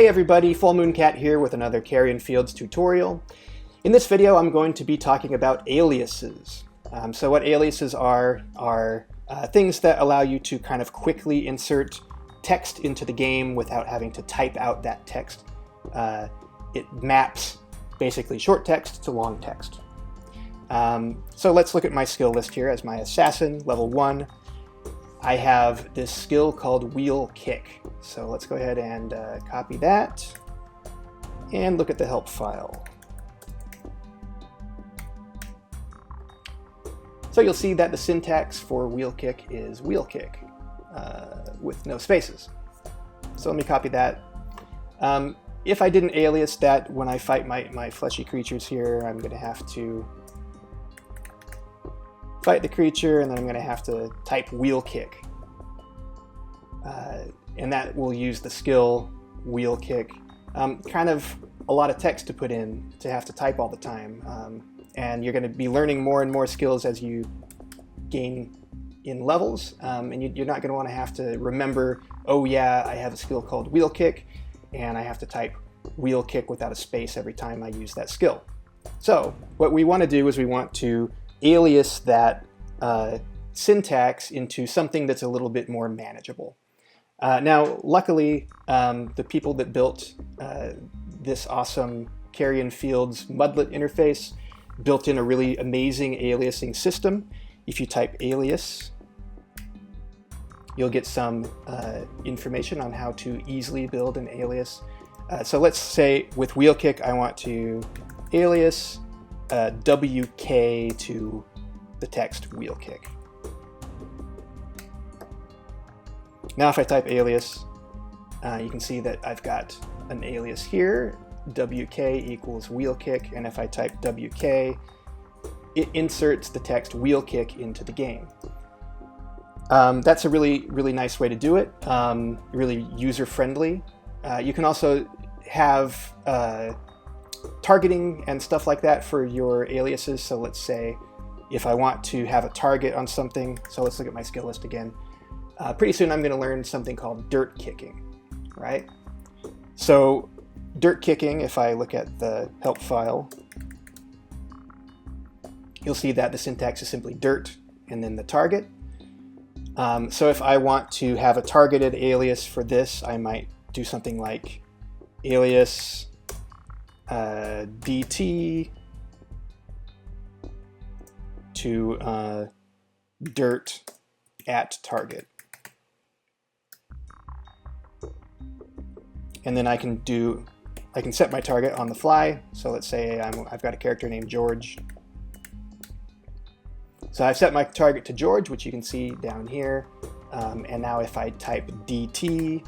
Hey everybody, Full Moon Cat here with another Carrion Fields tutorial. In this video I'm going to be talking about aliases. So what aliases are things that allow you to kind of quickly insert text into the game without having to type out that text. It maps basically short text to long text. So let's look at my skill list here. As my assassin, level 1, I have this skill called wheel kick. So let's go ahead and copy that and look at the help file. So you'll see that the syntax for wheel kick is wheel kick with no spaces. So let me copy that. If I didn't alias that, when I fight my fleshy creatures here, I'm going to have to fight the creature, and then I'm going to have to type wheel kick. And that will use the skill wheel kick. Kind of a lot of text to put in to have to type all the time. And you're going to be learning more and more skills as you gain in levels. And you're not going to want to have to remember, oh yeah, I have a skill called wheel kick, and I have to type wheel kick without a space every time I use that skill. So what we want to do is we want to alias that syntax into something that's a little bit more manageable. Now, luckily, the people that built this awesome Carrion Fields Mudlet interface built in a really amazing aliasing system. If you type alias, you'll get some information on how to easily build an alias. So let's say with wheel kick, I want to alias WK to the text wheel kick. Now if I type alias, you can see that I've got an alias here, WK equals wheel kick, and if I type WK, it inserts the text wheel kick into the game. That's a really nice way to do it, really user-friendly. You can also have targeting and stuff like that for your aliases. So let's say if I want to have a target on something, so let's look at my skill list again. Pretty soon I'm going to learn something called dirt kicking, right? So dirt kicking, if I look at the help file, you'll see that the syntax is simply dirt and then the target. So if I want to have a targeted alias for this, I might do something like alias DT to dirt at target. And then I can set my target on the fly. So let's say I've got a character named George. So I've set my target to George, which you can see down here. And now if I type DT,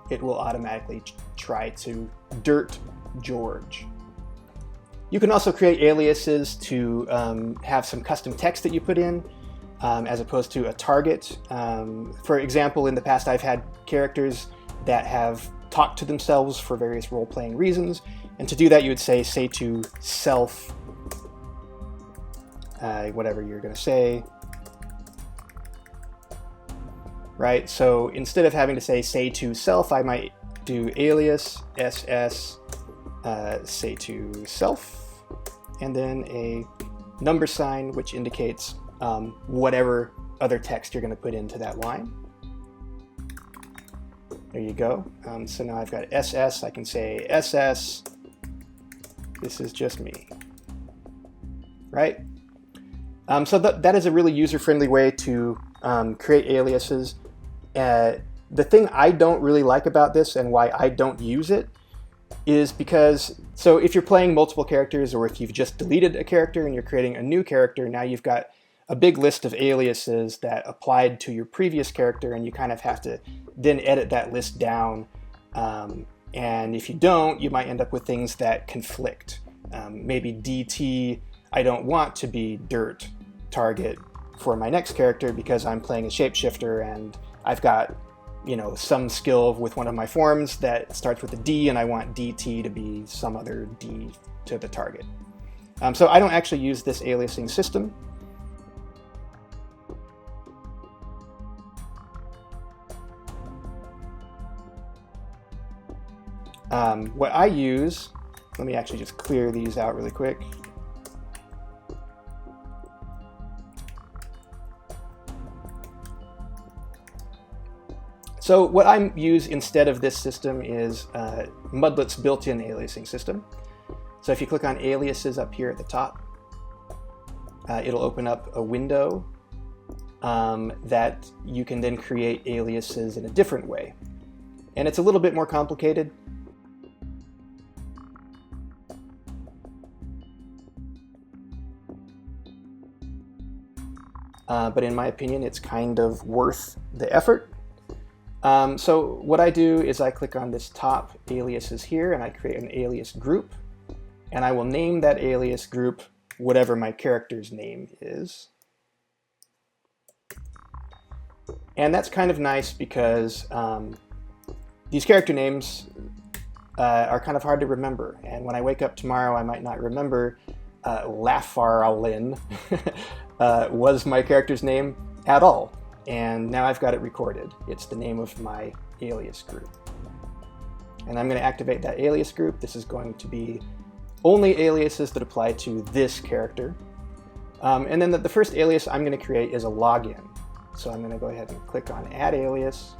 it will automatically try to dirt George. You can also create aliases to have some custom text that you put in, as opposed to a target. For example, in the past I've had characters that have talked to themselves for various role-playing reasons, and to do that you would say to self, whatever you're going to say, right? So instead of having to say to self, I might do alias ss say to self, and then a number sign which indicates whatever other text you're going to put into that line. There you go. So now I've got SS. I can say SS, this is just me, right? So that is a really user-friendly way to create aliases. The thing I don't really like about this and why I don't use it is because, so if you're playing multiple characters, or if you've just deleted a character and you're creating a new character, now you've got a big list of aliases that applied to your previous character, and you kind of have to then edit that list down. And if you don't, you might end up with things that conflict. Maybe DT, I don't want to be dirt target for my next character because I'm playing a shapeshifter and I've got, some skill with one of my forms that starts with a D, and I want DT to be some other D to the target. So I don't actually use this aliasing system. What I use, let me actually just clear these out really quick. So what I use instead of this system is Mudlet's built-in aliasing system. So if you click on Aliases up here at the top, it'll open up a window that you can then create aliases in a different way. And it's a little bit more complicated. But in my opinion, it's kind of worth the effort. So what I do is I click on this top aliases here and I create an alias group, and I will name that alias group whatever my character's name is. And that's kind of nice because these character names are kind of hard to remember, and when I wake up tomorrow I might not remember Lafarlin was my character's name at all. And now I've got it recorded. It's the name of my alias group. And I'm going to activate that alias group. This is going to be only aliases that apply to this character. And then the first alias I'm going to create is a login. So I'm going to go ahead and click on Add Alias.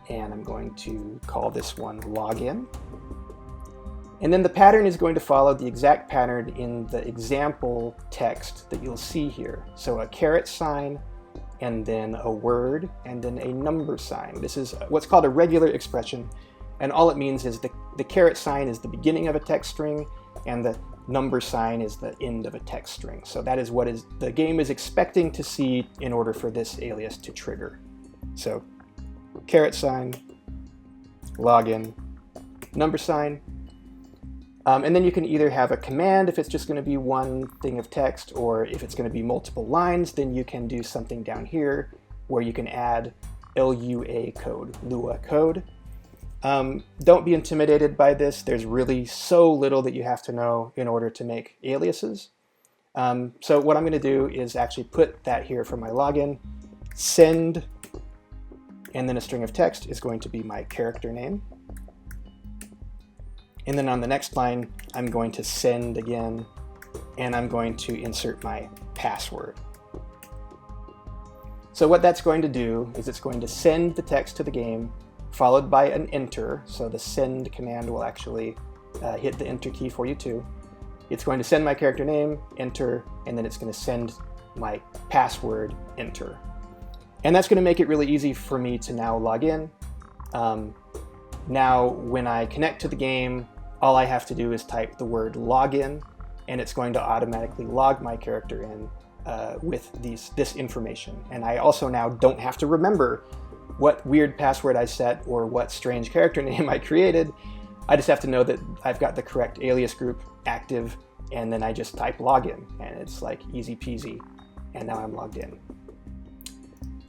And I'm going to call this one Login. And then the pattern is going to follow the exact pattern in the example text that you'll see here. So a caret sign, and then a word, and then a number sign. This is what's called a regular expression, and all it means is the caret sign is the beginning of a text string, and the number sign is the end of a text string. So that is what the game is expecting to see in order for this alias to trigger. So caret sign, login, number sign. And then you can either have a command if it's just going to be one thing of text, or if it's going to be multiple lines, then you can do something down here where you can add LUA code, Lua code. Don't be intimidated by this. There's really so little that you have to know in order to make aliases. So what I'm going to do is actually put that here for my login, send, and then a string of text is going to be my character name. And then on the next line, I'm going to send again, and I'm going to insert my password. So what that's going to do is it's going to send the text to the game, followed by an enter. So the send command will actually hit the enter key for you too. It's going to send my character name, enter, and then it's going to send my password, enter. And that's going to make it really easy for me to now log in. Now, when I connect to the game, all I have to do is type the word login, and it's going to automatically log my character in with this information. And I also now don't have to remember what weird password I set or what strange character name I created. I just have to know that I've got the correct alias group active, and then I just type login, and it's like easy peasy, and now I'm logged in.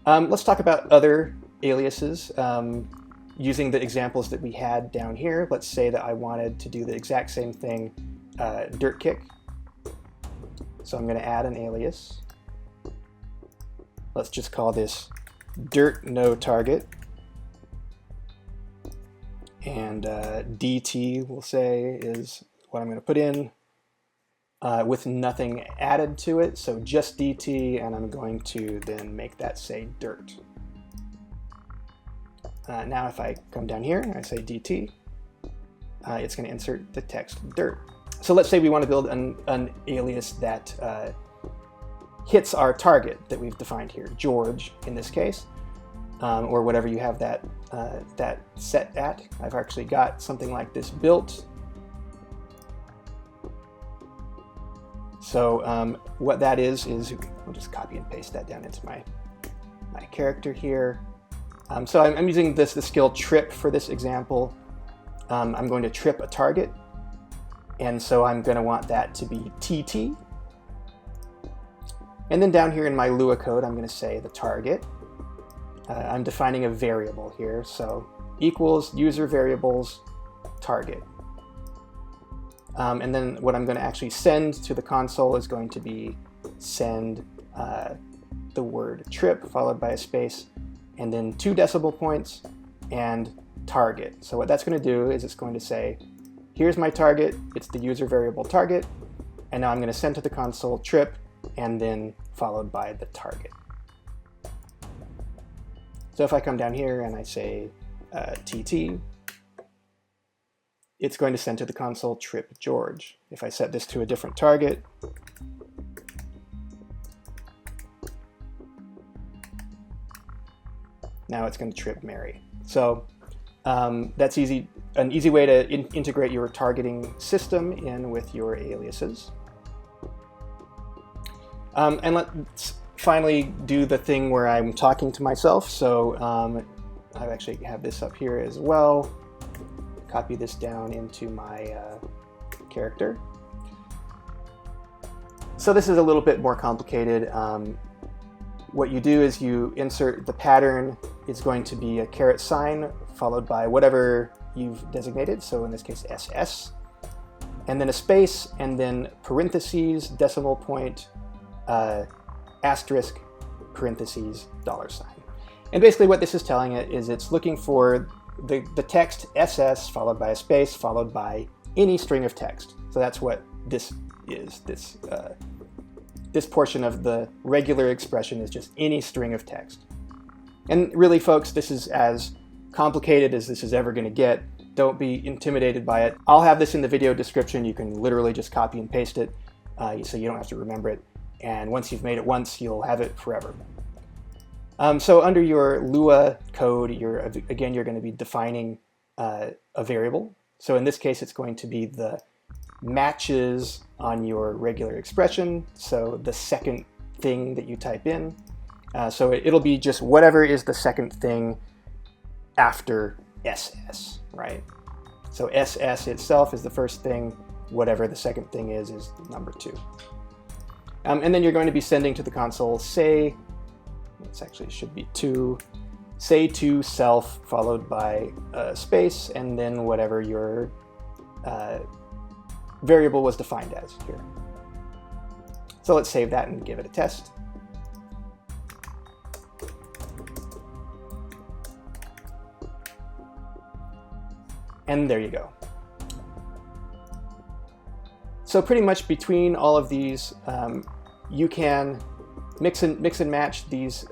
Let's talk about other aliases. Using the examples that we had down here, let's say that I wanted to do the exact same thing, dirt kick. So I'm going to add an alias. Let's just call this dirt no target. And DT, we'll say, is what I'm going to put in with nothing added to it. So just DT, and I'm going to then make that say dirt. Now if I come down here and I say DT, it's going to insert the text dirt. So let's say we want to build an alias that hits our target that we've defined here, George in this case, or whatever you have that set at. I've actually got something like this built. So what that is we'll just copy and paste that down into my character here. So I'm using the skill trip for this example. I'm going to trip a target, and so I'm going to want that to be TT. And then down here in my Lua code, I'm going to say the target. I'm defining a variable here, so equals user variables target. And then what I'm going to actually send to the console is going to be send the word trip followed by a space, and then 2 decimal points, and target. So what that's going to do is it's going to say, here's my target, it's the user variable target, and now I'm going to send to the console trip, and then followed by the target. So if I come down here and I say TT, it's going to send to the console trip George. If I set this to a different target, now it's going to trip Mary. So that's easy. An easy way to integrate your targeting system in with your aliases. And let's finally do the thing where I'm talking to myself. So I actually have this up here as well. Copy this down into my character. So this is a little bit more complicated. What you do is you insert the pattern. It's going to be a caret sign followed by whatever you've designated, so in this case SS, and then a space, and then parentheses, decimal point, asterisk, parentheses, $sign. And basically what this is telling it is it's looking for the text SS followed by a space followed by any string of text. So that's what this is. This portion of the regular expression is just any string of text. And really, folks, this is as complicated as this is ever going to get. Don't be intimidated by it. I'll have this in the video description. You can literally just copy and paste it so you don't have to remember it. And once you've made it once, you'll have it forever. So under your Lua code, you're going to be defining a variable. So in this case, it's going to be the matches on your regular expression, so the second thing that you type in. So it'll be just whatever is the second thing after SS, right? So SS itself is the first thing, whatever the second thing is number 2. And then you're going to be sending to the console, say, this actually should be 2, say to self followed by a space, and then whatever your variable was defined as here. So let's save that and give it a test. And there you go. So pretty much between all of these, you can mix and match these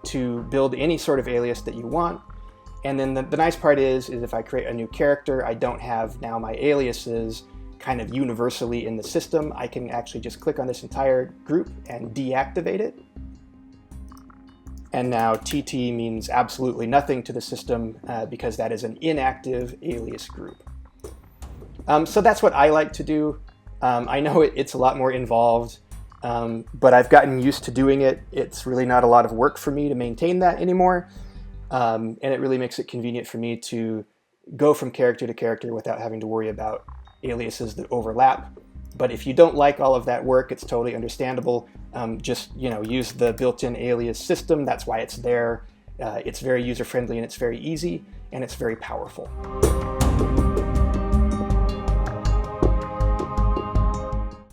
to build any sort of alias that you want. And then the nice part is if I create a new character, I don't have now my aliases kind of universally in the system. I can actually just click on this entire group and deactivate it. And now TT means absolutely nothing to the system because that is an inactive alias group. So that's what I like to do. I know it's a lot more involved, but I've gotten used to doing it. It's really not a lot of work for me to maintain that anymore. And it really makes it convenient for me to go from character to character without having to worry about aliases that overlap. But if you don't like all of that work, it's totally understandable. Just use the built-in alias system. That's why it's there. It's very user-friendly and it's very easy and it's very powerful.